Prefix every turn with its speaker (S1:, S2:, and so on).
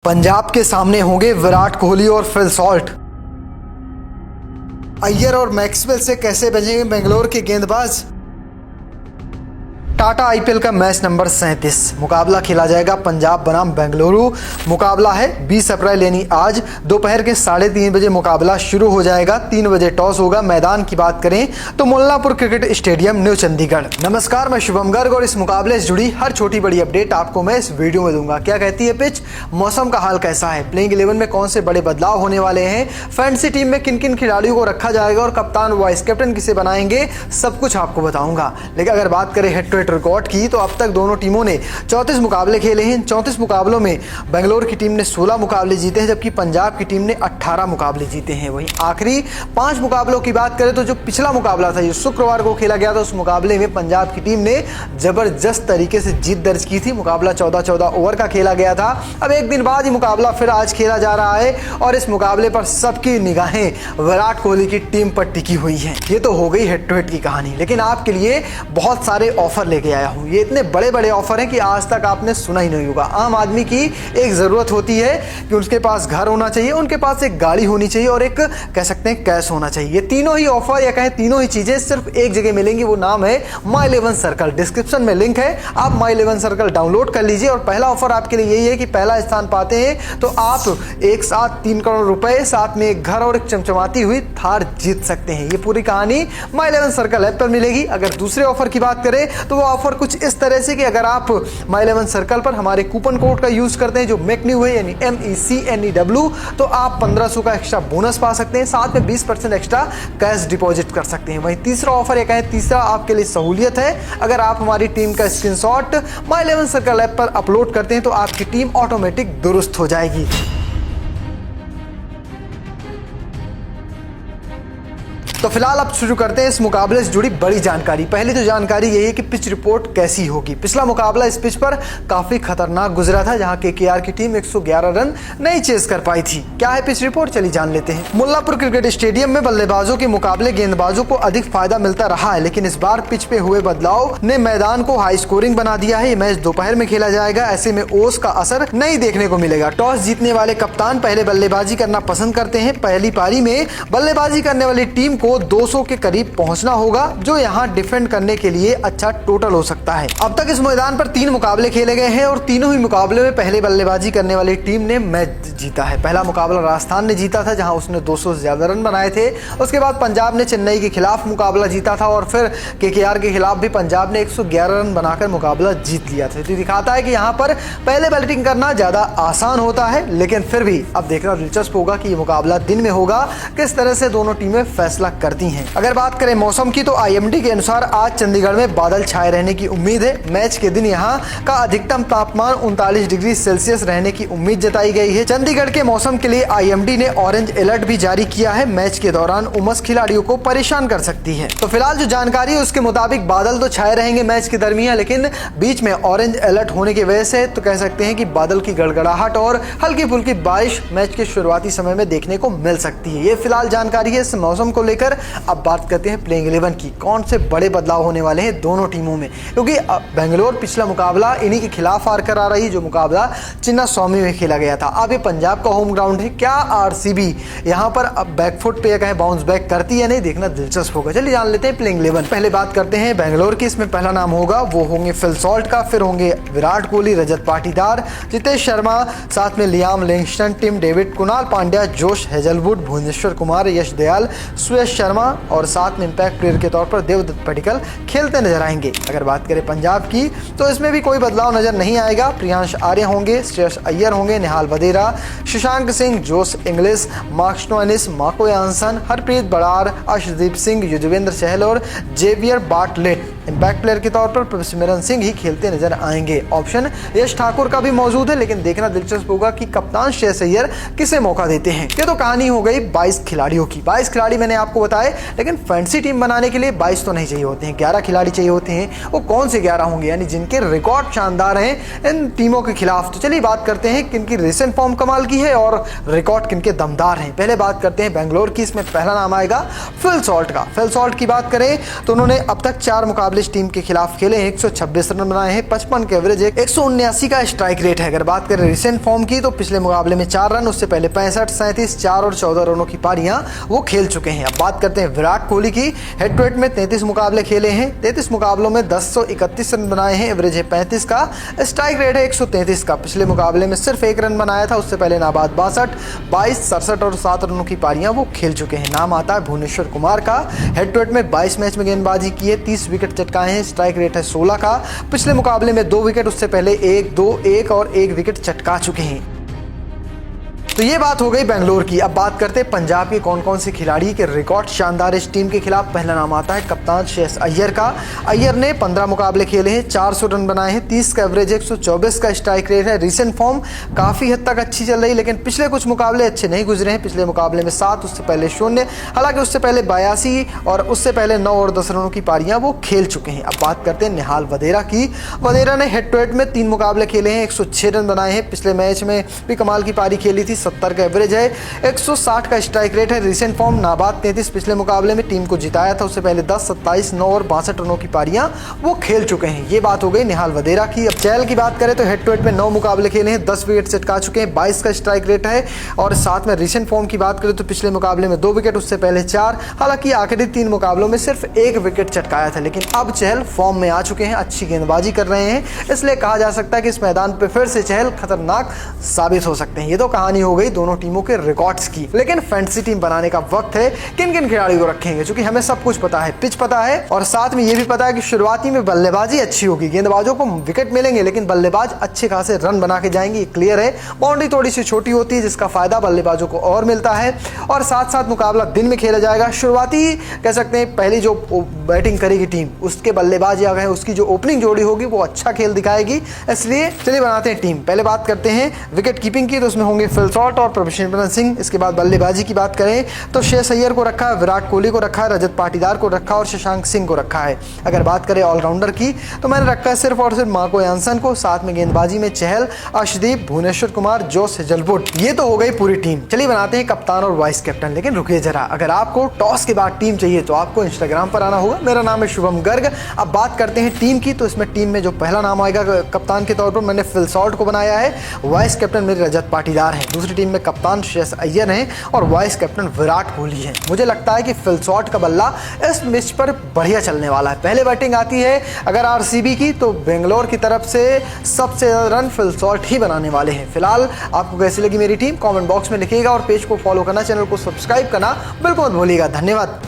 S1: पंजाब के सामने होंगे विराट कोहली और फिल सॉल्ट। अय्यर और मैक्सवेल से कैसे बचेंगे बेंगलोर के गेंदबाज। टाटा आईपीएल का मैच नंबर 37 मुकाबला खेला जाएगा पंजाब बनाम बेंगलुरु। मुकाबला है 20 अप्रैल यानी आज दोपहर के 3:30 बजे मुकाबला शुरू हो जाएगा। 3 बजे टॉस होगा। मैदान की बात करें तो Mullanpur cricket stadium, new Chandigarh. नमस्कार, मैं शुभम गर्ग और इस मुकाबले से जुड़ी हर छोटी बड़ी अपडेट आपको मैं इस वीडियो में दूंगा। क्या कहती है पिच, मौसम का हाल कैसा है, प्लेइंग 11 में कौन से बड़े बदलाव होने वाले हैं, फैंटेसी टीम में किन किन खिलाड़ियों को रखा जाएगा और कप्तान वाइस कैप्टन किसे बनाएंगे, सब कुछ आपको बताऊंगा। लेकिन अगर बात करें हेड टू हेड रिकॉर्ड की तो अब तक दोनों टीमों ने 34 मुकाबले खेले हैं। 34 मुकाबलों में बेंगलोर की टीम ने 16 मुकाबले जीते हैं, जबकि पंजाब की टीम ने 18 मुकाबले जीते हैं। वहीं आखिरी 5 मुकाबलों की बात करें तो जो पिछला मुकाबला था, जो शुक्रवार को खेला गया था, उस मुकाबले में पंजाब की टीम ने जबरदस्त तरीके से जीत दर्ज की थी। मुकाबला 14-14 ओवर का खेला गया था। अब एक दिन बाद ही मुकाबला फिर आज खेला जा रहा है और इस मुकाबले पर सबकी निगाहें विराट कोहली की टीम पर टिकी हुई हैं। ये तो हो गई हेड टू हेड की कहानी, लेकिन आपके लिए बहुत सारे ऑफर लेके आया हूं। ये इतने बड़े बड़े ऑफर हैं कि आज तक आपने सुना ही नहीं होगा। आम आदमी की एक जरूरत होती है कि उसके पास घर होना चाहिए, उनके पास एक गाड़ी होनी चाहिए और एक कह सकते हैं कैश होना चाहिए। ये तीनों ही ऑफर या कहें तीनों ही चीजें सिर्फ एक जगह मिलेंगी। वो नाम है माई 11 सर्कल। डिस्क्रिप्शन में लिंक है, आप माई 11 सर्कल डाउनलोड कर लीजिए। और पहला ऑफर आपके लिए यही है कि पहला स्थान पाते हैं तो आप एक साथ 3 करोड़ रुपए, साथ में एक घर और एक चमचमाती हुई थार जीत सकते हैं। ये पूरी कहानी माई 11 सर्कल ऐप पर मिलेगी। अगर दूसरे ऑफर की बात करें तो वो ऑफर कुछ इस तरह से कि अगर आप माई 11 सर्कल पर हमारे कूपन कोड का यूज करते हैं जो MECNEW है, यानी MECNEW, तो आप 1500 का एक्स्ट्रा बोनस पा सकते हैं, साथ में 20% एक्स्ट्रा कैश डिपॉजिट कर सकते हैं। वहीं तीसरा ऑफर या कहें तीसरा आपके लिए सहूलियत है, अगर आप हमारी टीम का स्क्रीनशॉट माई 11 सर्कल ऐप पर अपलोड करते हैं तो आपकी टीम ऑटोमेटिक दुरुस्त हो जाएगी। तो फिलहाल अब शुरू करते हैं इस मुकाबले से जुड़ी बड़ी जानकारी। पहली तो जानकारी यही है कि पिच रिपोर्ट कैसी होगी। पिछला मुकाबला इस पिच पर काफी खतरनाक गुजरा था, जहां KKR की टीम 111 रन नहीं चेस कर पाई थी। क्या है पिच रिपोर्ट, चलिए जान लेते हैं। मुल्लापुर क्रिकेट स्टेडियम में बल्लेबाजों के मुकाबले गेंदबाजों को अधिक फायदा मिलता रहा है, लेकिन इस बार पिच पे हुए बदलाव ने मैदान को हाई स्कोरिंग बना दिया है। ये मैच दोपहर में खेला जाएगा, ऐसे में ओस का असर नहीं देखने को मिलेगा। टॉस जीतने वाले कप्तान पहले बल्लेबाजी करना पसंद करते हैं। पहली पारी में बल्लेबाजी करने वाली टीम को 200 के करीब पहुंचना होगा, जो यहां डिफेंड करने के लिए अच्छा टोटल हो सकता है। अब तक इस मैदान पर 3 मुकाबले खेले गए हैं और तीनों ही मुकाबले में पहले बल्लेबाजी करने वाली टीम ने मैच जीता है। पहला मुकाबला राजस्थान ने जीता था, जहां उसने 200 से ज्यादा रन बनाए थे। उसके बाद पंजाब ने चेन्नई के खिलाफ मुकाबला जीता था और फिर KKR के खिलाफ भी पंजाब ने 111 रन बनाकर मुकाबला जीत लिया था। तो दिखाता है कि यहाँ पर पहले बैटिंग करना ज्यादा आसान होता है, लेकिन फिर भी अब देखना दिलचस्प होगा कि ये मुकाबला दिन में होगा, किस तरह से दोनों टीमें फैसला करती हैं। अगर बात करें मौसम की तो IMD के अनुसार आज चंडीगढ़ में बादल छाए रहने की उम्मीद है। मैच के दिन यहां का अधिकतम तापमान 39 डिग्री सेल्सियस रहने की उम्मीद जताई गई है। चंडीगढ़ के मौसम के लिए IMD ने ऑरेंज अलर्ट भी जारी किया है। मैच के दौरान उमस खिलाड़ियों को परेशान कर सकती है। तो फिलहाल जो जानकारी है उसके मुताबिक बादल तो छाए रहेंगे मैच के दरमियान, लेकिन बीच में ऑरेंज अलर्ट होने की वजह से तो कह सकते हैं कि बादल की गड़गड़ाहट और हल्की फुल्की बारिश मैच के शुरुआती समय में देखने को मिल सकती है। ये फिलहाल जानकारी है इस मौसम को लेकर। अब बात करते हैं प्लेइंग 11 की, कौन से बड़े बदलाव होने वाले हैं दोनों टीमों में, क्योंकि बेंगलोर पिछला मुकाबला इन्हीं के खिलाफ हार कर आ रही, जो मुकाबला चिन्नास्वामी में खेला गया था। अब ये पंजाब का होम ग्राउंड है। क्या RCB यहां पर अब बैकफुट पे या कहें बाउंस बैक करती है, नहीं, देखना दिलचस्प होगा। चलिए जान लेते हैं प्लेइंग 11। पहले बात करते हैं बेंगलोर की। इसमें पहला नाम होगा वो होंगे फिल सॉल्ट का, फिर होंगे विराट कोहली, रजत पाटीदार, जितेश शर्मा, साथ में Liam Livingstone, Tim David, Krunal Pandya, Josh Hazlewood, Bhuvneshwar Kumar, Yash Dayal, Suyash Sharma और साथ में इंपैक्ट प्लेयर के तौर पर देवदत्त पडिक्कल खेलते नजर आएंगे। अगर बात करें पंजाब की तो इसमें भी कोई बदलाव नजर नहीं आएगा। प्रियांश आर्य होंगे, श्रेयस अय्यर होंगे, निहाल Vadra, Shashank Singh, Josh Inglis, Marcus Stoinis, Marco Jansen, Harpreet Brar, Arshdeep Singh, Yuzvendra Chahal और जेवियर बार्टलेट इंपैक्ट प्लेयर के तौर पर सिमरन सिंह ही खेलते नजर आएंगे। ऑप्शन यश ठाकुर का भी मौजूद है, लेकिन देखना दिलचस्प होगा कि कप्तान श्रेयस अय्यर किसे मौका देते हैं। ये तो कहानी हो गई 22 खिलाड़ियों की। 22 खिलाड़ी मैंने आपको बताए, लेकिन फैंटेसी टीम बनाने के लिए 22 तो नहीं चाहिए होते हैं, 11 खिलाड़ी चाहिए होते हैं। वो कौन से 11 होंगे, यानी जिनके रिकॉर्ड शानदार हैं इन टीमों के खिलाफ। तो चलिए बात करते हैं किनकी रिसेंट फॉर्म कमाल की है और रिकॉर्ड किनके दमदार हैं। पहले बात करते हैं बेंगलोर की। इसमें पहला नाम आएगा फिल सॉल्ट का। फिल सॉल्ट की बात करें तो उन्होंने अब तक 4 मुकाबले मुकाबले इस टीम के खिलाफ खेले हैं, 126 रन बनाए हैं, 55 के एवरेज है, 179 का स्ट्राइक रेट है। अगर बात करें रिसेंट फॉर्म की तो पिछले मुकाबले में 4 रन, उससे पहले 65, 37, 4 और 14 रनों की पारियां वो खेल चुके हैं। अब बात करते हैं विराट कोहली की। हेड टू हेड में 33 मुकाबले खेले हैं, 33 मुकाबलों में 1031 रन बनाए हैं, एवरेज है 35 का, स्ट्राइक रेट है 133 का। पिछले मुकाबले में सिर्फ 1 रन बनाया था, उससे पहले नाबाद 62, 22, 67 और 7 रनों की पारियां वो खेल चुके हैं। नाम आता है भुवनेश्वर कुमार का। हेड टू हेड में 22 मैच में गेंदबाजी की है, 30 विकेट चटकाए हैं, स्ट्राइक रेट है 16 का। पिछले मुकाबले में 2 विकेट, उससे पहले 1, 2, 1 और 1 विकेट चटका चुके हैं। तो ये बात हो गई बेंगलोर की। अब बात करते हैं पंजाब के कौन कौन से खिलाड़ी के रिकॉर्ड शानदार इस टीम के खिलाफ। पहला नाम आता है कप्तान श्रेयस अय्यर का। अय्यर ने 15 मुकाबले खेले हैं, 400 रन बनाए हैं, 30 का एवरेज, 124 का स्ट्राइक रेट है। रिसेंट फॉर्म काफ़ी हद तक अच्छी चल रही, लेकिन पिछले कुछ मुकाबले अच्छे नहीं गुजरे हैं। पिछले मुकाबले में 7, उससे पहले 0, हालांकि उससे पहले 82 और उससे पहले 9 और 10 रनों की पारियां वो खेल चुके हैं। अब बात करते हैं निहाल वधेरा की। वधेरा ने हेड टू हेड में 3 मुकाबले खेले हैं, 106 रन बनाए हैं। पिछले मैच में भी कमाल की पारी खेली थी, 70 का एवरेज है, 160 का स्ट्राइक रेट है। रिसेंट फॉर्म नाबाद 33, पिछले मुकाबले में टीम को जिताया था, उससे पहले 10, 27, 9 और 62 रनों की पारियां वो खेल चुके हैं। ये बात हो गई निहाल वधेरा की। अब चहल की बात करें तो हेड टू हेड में 9 मुकाबले खेले हैं, 10 विकेट चटका चुके हैं, 22 का स्ट्राइक रेट है। और साथ में रिसेंट फॉर्म की बात करें तो पिछले मुकाबले में 2 विकेट, उससे पहले 4, हालांकि आखिरी 3 मुकाबलों में सिर्फ 1 विकेट चटकाया था। लेकिन अब चहल फॉर्म में आ चुके हैं, अच्छी गेंदबाजी कर रहे हैं, इसलिए कहा जा सकता है कि इस मैदान पर फिर से चहल खतरनाक साबित हो सकते हैं। ये तो कहानी हो गई दोनों टीमों के रिकॉर्ड्स की, लेकिन फैंटेसी टीम बनाने का वक्त है। किन किन खिलाड़ियों को रखेंगे, क्योंकि हमें सब कुछ पता है, पिच पता है और साथ में ये भी पता है कि शुरुआती में बल्लेबाजी अच्छी होगी, गेंदबाजों को विकेट मिलेंगे, लेकिन बल्लेबाज अच्छे खासे रन बना के जाएंगे, ये क्लियर है। बाउंड्री थोड़ी सी छोटी होती है, जिसका फायदा बल्लेबाजों को और मिलता है। और साथ साथ मुकाबला दिन में खेला जाएगा। शुरुआती कह सकते हैं पहली जो बैटिंग करेगी टीम, उसके बल्लेबाज या उसकी जो ओपनिंग जोड़ी होगी वो अच्छा खेल दिखाएगी, इसलिए चलिए बनाते हैं टीम। पहले बात करते हैं विकेट कीपिंग की, तो उसमें होंगे फिल सॉल्ट और प्रभसिमरन सिंह। इसके बाद बल्लेबाजी की बात करें तो श्रेयस अय्यर को रखा है, विराट कोहली को रखा है, रजत पाटीदार को रखा और शशांक सिंह को रखा है। अगर बात करें ऑलराउंडर की तो मैंने रखा है सिर्फ और सिर्फ मार्को यानसन को, साथ में गेंदबाजी में चहल, अर्शदीप, भुवनेश्वर कुमार, जोस हेजलवुड। ये तो हो गई पूरी टीम। चलिए बनाते हैं कप्तान और वाइस कैप्टन। लेकिन रुकिए जरा, अगर आपको टॉस के बाद टीम चाहिए तो आपको इंस्टाग्राम पर आना होगा, मेरा नाम है शुभम गर्ग। अब बात करते हैं टीम की, तो इसमें टीम में जो पहला नाम आएगा कप्तान के तौर पर मैंने फिल सॉल्ट को बनाया है, वाइस कैप्टन मेरे रजत पाटीदार हैं। दूसरी टीम में कप्तान श्रेयस अय्यर हैं और वाइस कैप्टन विराट कोहली है। मुझे लगता है कि फिल सॉल्ट का बल्ला इस मैच पर बढ़िया चलने वाला है। पहले बैटिंग आती है अगर आरसीबी की, तो बेंगलोर की तरफ से सबसे ज्यादा रन फिल सॉल्ट ही बनाने वाले हैं। फिलहाल आपको कैसी लगी मेरी टीम कमेंट बॉक्स में लिखिएगा और पेज को फॉलो करना, चैनल को सब्सक्राइब करना बिल्कुल मत भूलिएगा। धन्यवाद।